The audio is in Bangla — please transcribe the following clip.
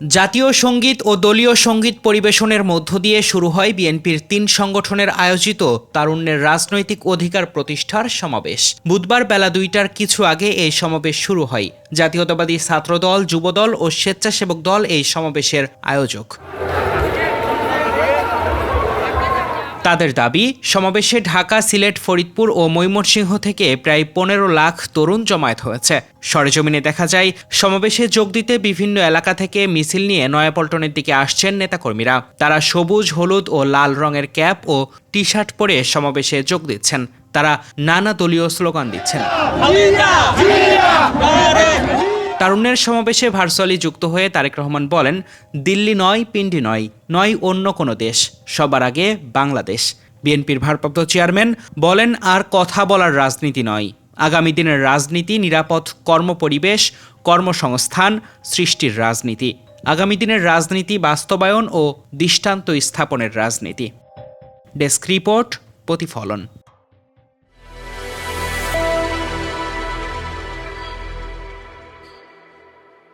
জাতীয় সঙ্গীত ও দলীয় সঙ্গীত পরিবেশনের মধ্য দিয়ে শুরু হয় বিএনপির ৩ সংগঠনের আয়োজিত তারুণ্যের রাজনৈতিক অধিকার প্রতিষ্ঠার সমাবেশ। বুধবার বেলা ২টার কিছু আগে এই সমাবেশ শুরু হয়। জাতীয়তাবাদী ছাত্রদল, যুবদল ও স্বেচ্ছাসেবক দল এই সমাবেশের আয়োজক। তাদের দাবি, সমাবেশে ঢাকা, সিলেট, ফরিদপুর ও ময়মনসিংহ থেকে প্রায় ১৫ লাখ তরুণ জমায়েত হয়েছে। সরেজমিনে দেখা যায়, সমাবেশে যোগ দিতে বিভিন্ন এলাকা থেকে মিছিল নিয়ে নয়াপল্টনের দিকে আসছেন নেতাকর্মীরা। তারা সবুজ, হলুদ ও লাল রঙের ক্যাপ ও টি শার্ট পরে সমাবেশে যোগ দিচ্ছেন। তারা নানা দলীয় স্লোগান দিচ্ছেন। তারুণ্যের সমাবেশে ভার্চুয়ালি যুক্ত হয়ে তারেক রহমান বলেন, দিল্লি নয়, পিন্ডি নয়, নয় অন্য কোনো দেশ, সবার আগে বাংলাদেশ। বিএনপির ভারপ্রাপ্ত চেয়ারম্যান বলেন, আর কথা বলার রাজনীতি নয়, আগামী দিনের রাজনীতি নিরাপদ কর্মপরিবেশ, কর্মসংস্থান সৃষ্টির রাজনীতি। আগামী দিনের রাজনীতি বাস্তবায়ন ও দৃষ্টান্ত স্থাপনের রাজনীতি। ডেস্ক রিপোর্ট, প্রতিফলন।